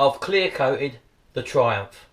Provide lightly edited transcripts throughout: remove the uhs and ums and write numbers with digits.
I've clear coated the Triumph.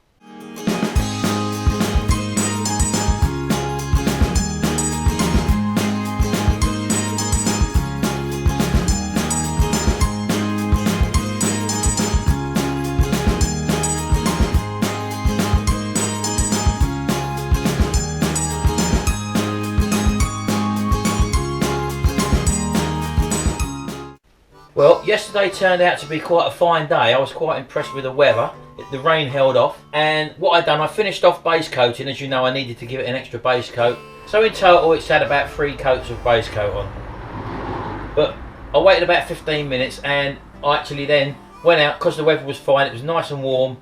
Well, yesterday turned out to be quite a fine day. I was quite impressed with the weather. The rain held off, and what I'd done, I finished off base coating. As you know, I needed to give it an extra base coat. So in total, it's had about 3 coats of base coat on. But I waited about 15 minutes, and I actually then went out, because the weather was fine, it was nice and warm,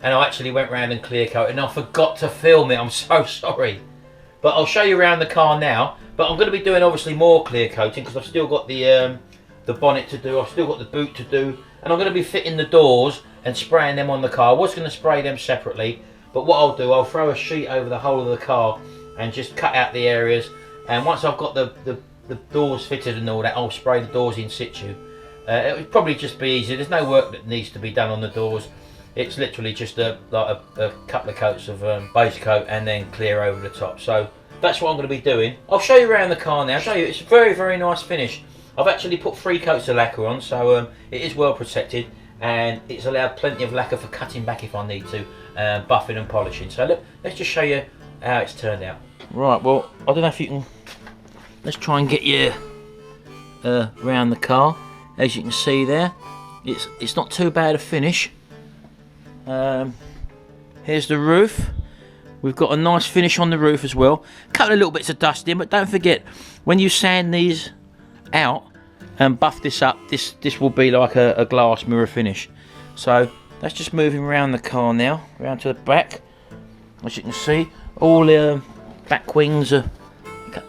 and I actually went round and clear coated, and I forgot to film it. I'm so sorry. But I'll show you around the car now. But I'm going to be doing obviously more clear coating, because I've still got the bonnet to do, I've still got the boot to do, and I'm going to be fitting the doors and spraying them on the car. I was going to spray them separately, but what I'll do, I'll throw a sheet over the whole of the car and just cut out the areas, and once I've got the doors fitted and all that, I'll spray the doors in situ. It would probably just be easy. There's no work that needs to be done on the doors. It's literally just a couple of coats of base coat and then clear over the top. So that's what I'm going to be doing. I'll show you around the car now. I'll show you, it's a very, very nice finish. I've actually put 3 coats of lacquer on, so it is well protected, and it's allowed plenty of lacquer for cutting back if I need to, buffing and polishing. So look, let's just show you how it's turned out. Right, well, I don't know if you can, let's try and get you around the car. As you can see there, it's not too bad a finish. Here's the roof. We've got a nice finish on the roof as well. A couple of little bits of dust in, but don't forget, when you sand these out and buff this up, this will be like a glass mirror finish. So that's just moving around the car now, around to the back. As you can see, all the back wings are.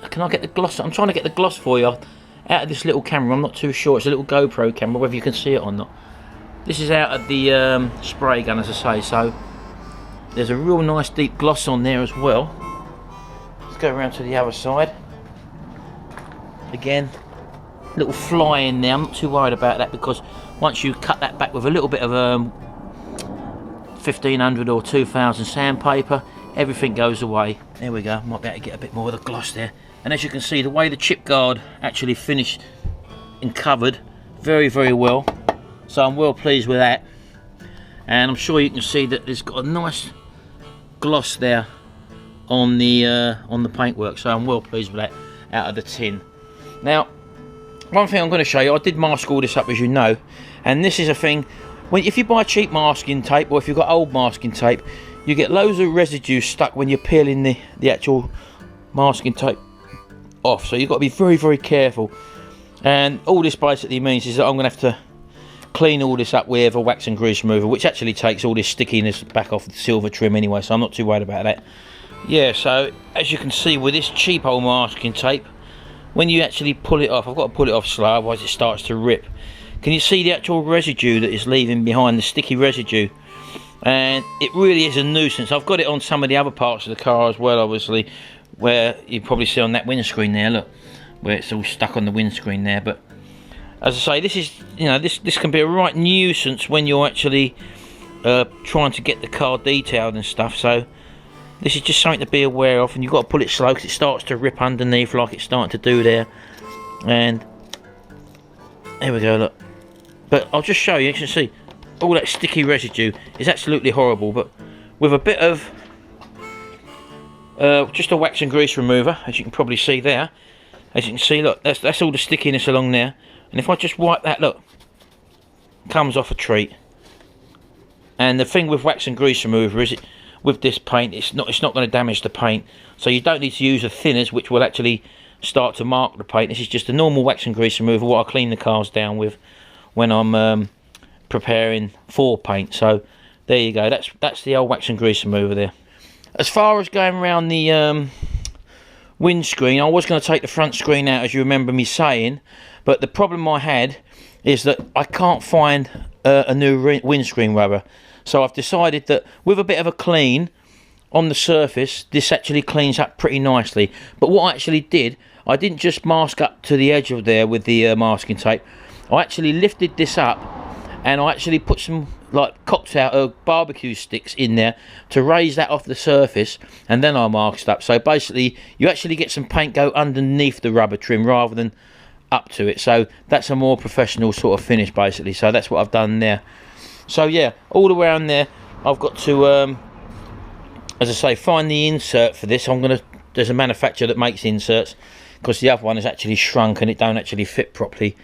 Can I get the gloss? I'm trying to get the gloss for you out of this little camera. I'm not too sure. It's a little GoPro camera, whether you can see it or not. This is out of the spray gun, as I say. So there's a real nice deep gloss on there as well. Let's go around to the other side. Again, little fly in there. I'm not too worried about that, because once you cut that back with a little bit of 1500 or 2000 sandpaper, everything goes away. There we go. Might be able to get a bit more of the gloss there. And as you can see, the way the chip guard actually finished and covered very, very well. So I'm well pleased with that. And I'm sure you can see that it's got a nice gloss there on the paintwork. So I'm well pleased with that out of the tin. Now, one thing I'm going to show you, I did mask all this up, as you know, and this is a thing, if you buy cheap masking tape, or if you've got old masking tape, you get loads of residue stuck when you're peeling the actual masking tape off. So you've got to be very, very careful. And all this basically means is that I'm going to have to clean all this up with a wax and grease remover, which actually takes all this stickiness back off the silver trim anyway, so I'm not too worried about that. Yeah, so as you can see with this cheap old masking tape, when you actually pull it off, I've got to pull it off slow, otherwise it starts to rip. Can you see the actual residue that is leaving behind, the sticky residue? And it really is a nuisance. I've got it on some of the other parts of the car as well, obviously, where you probably see on that windscreen there, look, where it's all stuck on the windscreen there. But as I say, this is, you know, this can be a right nuisance when you're actually trying to get the car detailed and stuff. So this is just something to be aware of, and you've got to pull it slow because it starts to rip underneath like it's starting to do there. And there we go, look. But I'll just show you, you can see all that sticky residue is absolutely horrible. But with a bit of just a wax and grease remover, as you can probably see there, as you can see, look, that's all the stickiness along there. And if I just wipe that, look, comes off a treat. And the thing with wax and grease remover is with this paint, it's not going to damage the paint, so you don't need to use the thinners, which will actually start to mark the paint. This is just a normal wax and grease remover, what I clean the cars down with when I'm preparing for paint. So there you go, that's the old wax and grease remover there. As far as going around the windscreen, I was going to take the front screen out, as you remember me saying, but the problem I had is that I can't find a new windscreen rubber. So I've decided that with a bit of a clean on the surface, this actually cleans up pretty nicely. But what I actually did, I didn't just mask up to the edge of there with the masking tape. I actually lifted this up and I actually put some like cocktail barbecue sticks in there to raise that off the surface, and then I masked up. So basically you actually get some paint go underneath the rubber trim rather than up to it, so that's a more professional sort of finish basically. So that's what I've done there. So yeah, all the way around there I've got to as I say, find the insert for this. There's a manufacturer that makes inserts, because the other one is actually shrunk and it don't actually fit properly.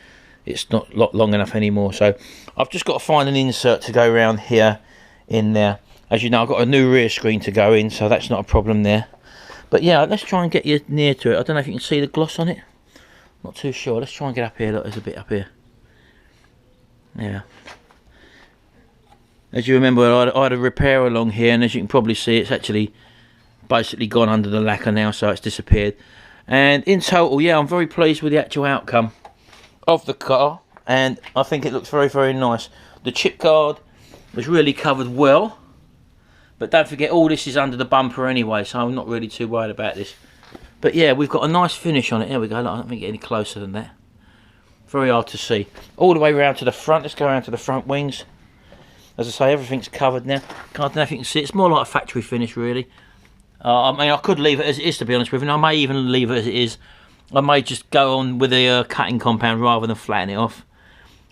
It's not long enough anymore, so I've just got to find an insert to go around here in there. As you know, I've got a new rear screen to go in, so that's not a problem there. But yeah, let's try and get you near to it. I don't know if you can see the gloss on it, not too sure. Let's try and get up here. Look, there's a bit up here. Yeah, as you remember, I had a repair along here, and as you can probably see, it's actually basically gone under the lacquer now, so it's disappeared. And in total, yeah, I'm very pleased with the actual outcome of the car, and I think it looks very, very nice. The chip guard was really covered well, but don't forget, all this is under the bumper anyway, so I'm not really too worried about this. But yeah, we've got a nice finish on it. There we go. Look, I don't think it get any closer than that. Very hard to see. All the way around to the front. Let's go around to the front wings. As I say, everything's covered now. I don't know if you can see. It's more like a factory finish, really. I mean, I could leave it as it is, to be honest with you, and I may even leave it as it is. I may just go on with the cutting compound rather than flatten it off.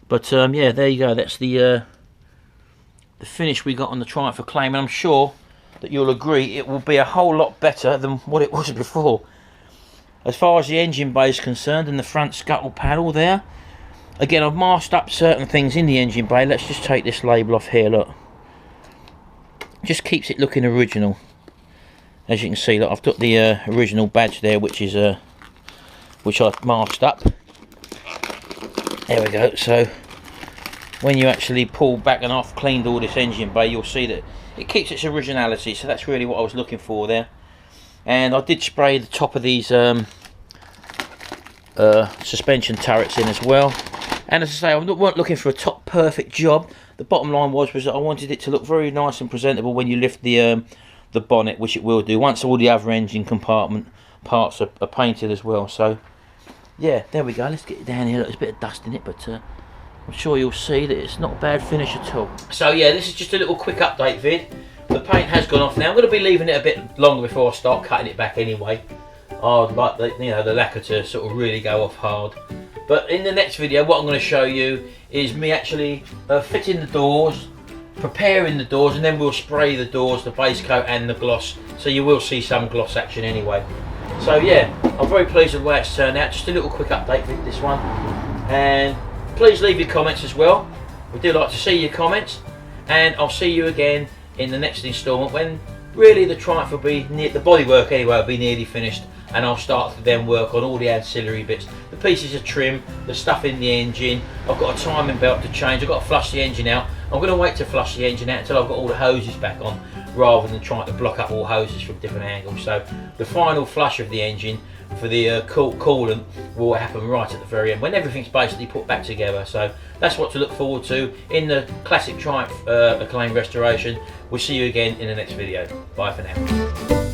But yeah, there you go. That's the finish we got on the Triumph Acclaim, and I'm sure that you'll agree it will be a whole lot better than what it was before. As far as the engine bay is concerned, and the front scuttle panel there, again, I've masked up certain things in the engine bay. Let's just take this label off here. Look, just keeps it looking original. As you can see, look, I've got the original badge there, which is which I've masked up. There we go. So when you actually pull back and I've cleaned all this engine bay, you'll see that it keeps its originality. So that's really what I was looking for there. And I did spray the top of these suspension turrets in as well. And as I say, I weren't looking for a top perfect job. The bottom line was that I wanted it to look very nice and presentable when you lift the bonnet, which it will do once all the other engine compartment parts are painted as well. So yeah, there we go. Let's get it down here. Look, there's a bit of dust in it, but I'm sure you'll see that it's not a bad finish at all. So yeah, this is just a little quick update vid. The paint has gone off now. I'm going to be leaving it a bit longer before I start cutting it back anyway. I'd like the lacquer to sort of really go off hard. But in the next video, what I'm going to show you is me actually fitting the doors, preparing the doors, and then we'll spray the doors, the base coat and the gloss, so you will see some gloss action anyway. So yeah, I'm very pleased with the way it's turned out. Just a little quick update with this one, and please leave your comments as well. We do like to see your comments, and I'll see you again in the next instalment, when really the Triumph will be near, the bodywork anyway will be nearly finished, and I'll start to then work on all the ancillary bits, the pieces of trim, the stuff in the engine. I've got a timing belt to change. I've got to flush the engine out. I'm going to wait to flush the engine out until I've got all the hoses back on, rather than trying to block up all hoses from different angles. So the final flush of the engine for the coolant will happen right at the very end, when everything's basically put back together. So that's what to look forward to in the classic Triumph Acclaim restoration. We'll see you again in the next video. Bye for now.